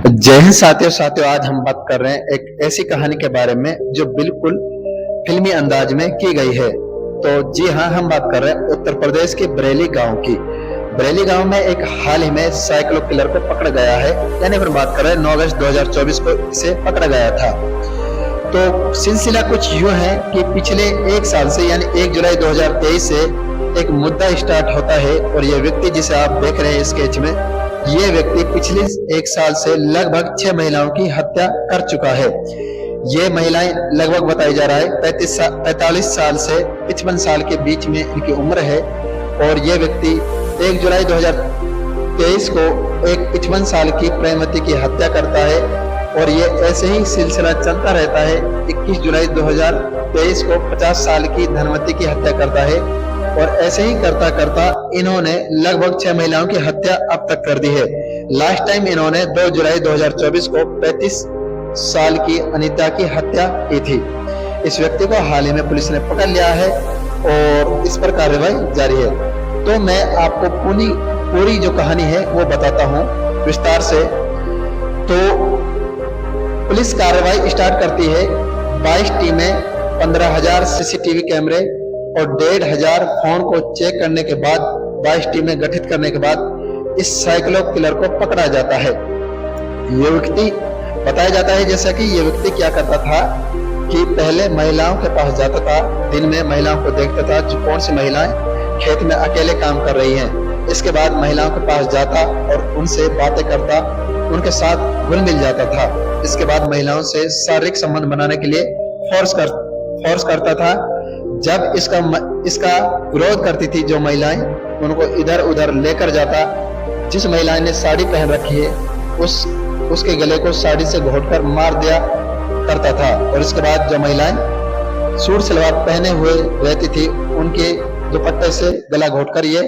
जय हिंद साथियों आज हम बात कर रहे हैं एक ऐसी कहानी के बारे में जो बिल्कुल फिल्मी अंदाज में की गई है। तो जी हाँ, हम बात कर रहे हैं उत्तर प्रदेश के बरेली गांव की। बरेली गांव में एक हाल ही में साइकिलो किलर को पकड़ा गया है, यानी फिर बात कर रहे हैं 9 अगस्त 2024 को इसे पकड़ा गया था। तो सिलसिला कुछ यूं है कि पिछले एक साल से यानी 1 जुलाई 2023 से एक मुद्दा स्टार्ट होता है और ये व्यक्ति जिसे आप देख रहे हैं स्केच में, ये व्यक्ति पिछले एक साल से लगभग 6 महिलाओं की हत्या कर चुका है। ये महिलाएं लगभग बताया जा रहा है 45 साल से 55 साल के बीच में इनकी उम्र है। और ये व्यक्ति 1 जुलाई 2023 को एक 55 साल की प्रेमवती की हत्या करता है और ये ऐसे ही सिलसिला चलता रहता है। 21 जुलाई 2023 को 50 साल की धनवती की हत्या करता है और ऐसे ही करता करता इन्होंने लगभग 6 महिलाओं की हत्या अब तक कर दी है। लास्ट टाइम इन्होंने 2 जुलाई 2024 को 35 साल की अनीता की हत्या की थी। इस व्यक्ति को हाल ही में पुलिस ने पकड़ लिया है और इस पर कार्रवाई जारी है। तो मैं आपको पूरी जो कहानी है वो बताता हूँ विस्तार से। तो पुलिस कार्रवाई स्टार्ट करती है। 22 टीमें, 15,000 सीसीटीवी कैमरे और 1,500 फोन को चेक करने के बाद 22 टीमें गठित करने के बाद इस साइकिलो किलर को पकड़ा जाता है। ये व्यक्ति बताया जाता है जैसा कि ये व्यक्ति क्या करता था कि पहले महिलाओं के पास जाता था, दिन में महिलाओं को देखता था जो कौन सी महिलाएं खेत में अकेले काम कर रही हैं। इसके बाद महिलाओं के पास जाता और उनसे बातें करता, उनके साथ घुल मिल जाता था। इसके बाद महिलाओं से शारीरिक संबंध बनाने के लिए फोर्स करता था। जब इसका विरोध करती थी जो महिलाएं, उनको इधर उधर लेकर जाता। जिस महिला ने साड़ी पहन रखी है उसके गले को साड़ी से घोंटकर मार दिया करता था। और इसके बाद जो महिलाएं सूट सलवार पहने हुए रहती थी उनके दुपट्टे से गला घोंटकर ये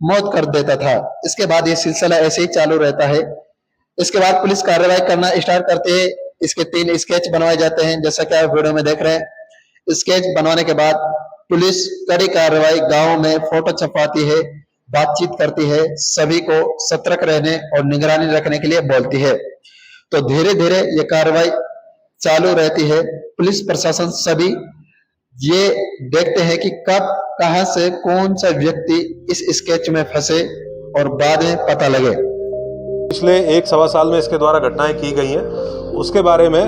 मौत कर देता था। इसके बाद ये सिलसिला ऐसे ही चालू रहता है। इसके बाद पुलिस कार्रवाई करना स्टार्ट करती है। इसके 3 स्केच बनवाए जाते हैं जैसा कि आप वीडियो में देख रहे हैं। स्केच बनवाने के बाद पुलिस कड़ी कार्रवाई गांव में फोटो छपवाती है, बातचीत करती है, सभी को सतर्क रहने और निगरानी रखने के लिए बोलती है। तो धीरे धीरे ये कार्रवाई चालू रहती है। पुलिस प्रशासन सभी ये देखते हैं कि कब कहां से कौन सा व्यक्ति इस स्केच में फंसे और बाद में पता लगे। पिछले 1 सवा साल में इसके द्वारा घटनाएं की गई हैं, उसके बारे में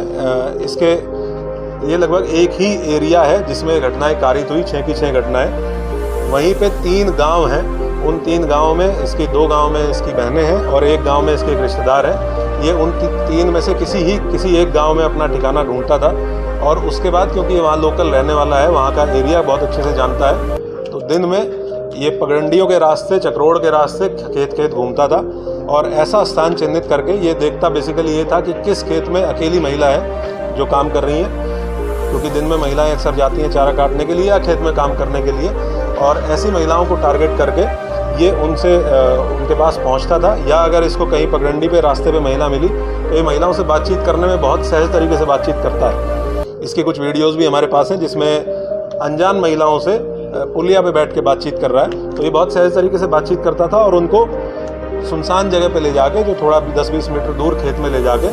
इसके ये लगभग एक ही एरिया है जिसमें घटनाएं कारित हुई, 6 की 6 घटनाएं। वहीं पे 3 गांव हैं। उन 3 गांवों में इसकी 2 गांव में इसकी बहनें हैं और एक गांव में इसके एक रिश्तेदार हैं। ये उन 3 में से किसी एक गांव में अपना ठिकाना ढूंढता था और उसके बाद क्योंकि ये वहाँ लोकल रहने वाला है, वहाँ का एरिया बहुत अच्छे से जानता है, तो दिन में ये पगडंडियों के रास्ते, चक्रोड़ के रास्ते खेत घूमता था और ऐसा स्थान चिन्हित करके ये देखता बेसिकली ये था कि किस खेत में अकेली महिला है जो काम कर रही है, क्योंकि दिन में महिलाएं अक्सर जाती हैं चारा काटने के लिए या खेत में काम करने के लिए। और ऐसी महिलाओं को टारगेट करके ये उनके पास पहुंचता था। या अगर इसको कहीं पगडंडी पे रास्ते पे महिला मिली तो ये महिलाओं से बातचीत करने में बहुत सहज तरीके से बातचीत करता है। इसकी कुछ वीडियोज़ भी हमारे पास हैं जिसमें अनजान महिलाओं से पुलिया पे बैठ के बातचीत कर रहा है। तो ये बहुत सहज तरीके से बातचीत करता था और उनको सुनसान जगह पे ले जाके, जो थोड़ा 10-20 मीटर दूर खेत में ले जाके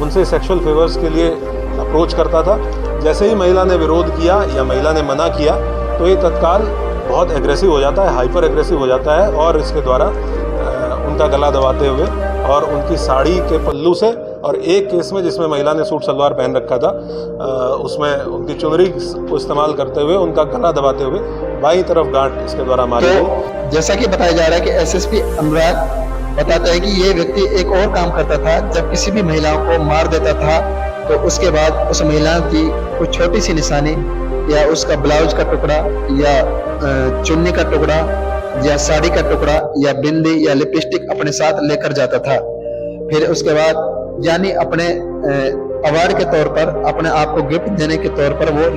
उनसे सेक्सुअल फेवर्स के लिए अप्रोच करता था। जैसे ही महिला ने विरोध किया या महिला ने मना किया तो ये तत्काल बहुत एग्रेसिव हो जाता है, हाइपर एग्रेसिव हो जाता है और इसके द्वारा उनका गला दबाते हुए और उनकी साड़ी के पल्लू से, और एक केस में जिसमें महिला ने सूट सलवार पहन रखा था उसमें उनकी चुनरी को इस्तेमाल करते हुए उनका गला दबाते हुए बाईं तरफ गांठ इसके द्वारा मारी गई। तो जैसा कि बताया जा रहा है कि एसएसपी अनुराग बताता है कि ये व्यक्ति एक और काम करता था। जब किसी भी महिलाओं को मार देता था तो उसके बाद उस महिला की कुछ छोटी सी निशानी या उसका ब्लाउज का टुकड़ा या चुन्नी का टुकड़ा या साड़ी का टुकड़ा या बिंदी या लिपस्टिक अपने साथ लेकर जाता था। फिर उसके बाद यानी अपने अवार्ड के तौर पर, अपने आप को गिफ्ट देने के तौर पर वो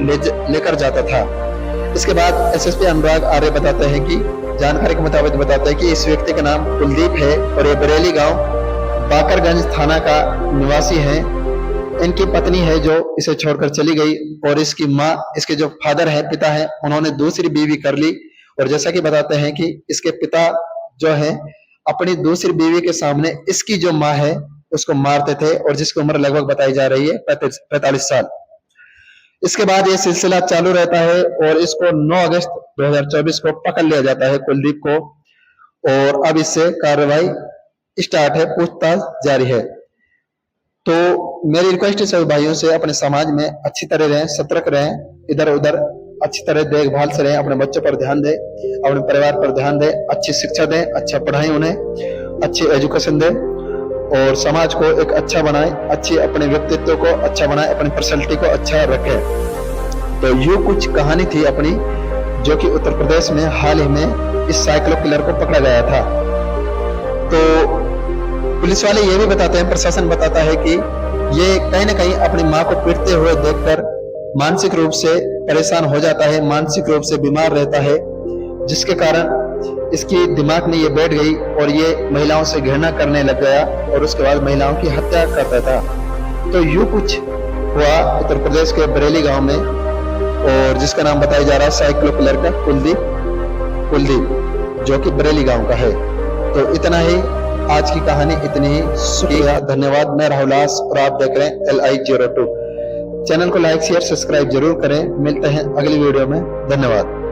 लेकर जाता था। इसके बाद एसएसपी अनुराग आर्य बताते हैं कि जानकारी के मुताबिक बताते हैं कि इस व्यक्ति का नाम कुलदीप है और ये बरेली गांव बाकरगंज थाना का निवासी है। इनकी पत्नी है जो इसे छोड़कर चली गई और इसकी माँ, इसके जो फादर है, पिता है, उन्होंने दूसरी बीवी कर ली। और जैसा कि बताते हैं कि इसके पिता जो है अपनी दूसरी बीवी के सामने इसकी जो माँ है उसको मारते थे और जिसकी उम्र लगभग बताई जा रही है 45 साल। इसके बाद ये सिलसिला चालू रहता है और इसको 9 अगस्त 2024 को पकड़ लिया जाता है कुलदीप को, और अब इससे कार्रवाई स्टार्ट है, पूछताछ जारी है। तो मेरी रिक्वेस्ट है सभी भाइयों से, अपने समाज में अच्छी तरह रहें, सतर्क रहें, इधर उधर अच्छी तरह देखभाल से रहें, अपने बच्चों पर ध्यान दें, अपने परिवार पर ध्यान दें, अच्छी शिक्षा दें, अच्छा पढ़ाएं उन्हें, अच्छी एजुकेशन दें और समाज को एक अच्छा बनाएं, अच्छी अपने व्यक्तित्व को अच्छा बनाएं, अपनी पर्सनैलिटी को अच्छा रखें। तो यूं कुछ कहानी थी अपनी, जो कि उत्तर प्रदेश में हाल ही में इस साइकिलो किलर को पकड़ा गया था। तो पुलिस वाले ये भी बताते हैं, प्रशासन बताता है कि ये कहीं ना कहीं अपनी मां को पीटते हुए देखकर मानसिक रूप से परेशान हो जाता है, मानसिक रूप से बीमार रहता है, जिसके कारण इसकी दिमाग में ये बैठ गई और ये महिलाओं से घृणा करने लग गया और उसके बाद महिलाओं की हत्या करता था। तो यूं कुछ हुआ उत्तर प्रदेश के बरेली गांव में, और जिसका नाम बताया जा रहा है साइकिलो किलर का कुलदीप, जो कि बरेली गांव का है। तो इतना ही आज की कहानी, इतनी ही। शुक्रिया, धन्यवाद। मैं राहुल दास और आप देख रहे हैं LI02। चैनल को लाइक शेयर सब्सक्राइब जरूर करें। मिलते हैं अगली वीडियो में। धन्यवाद।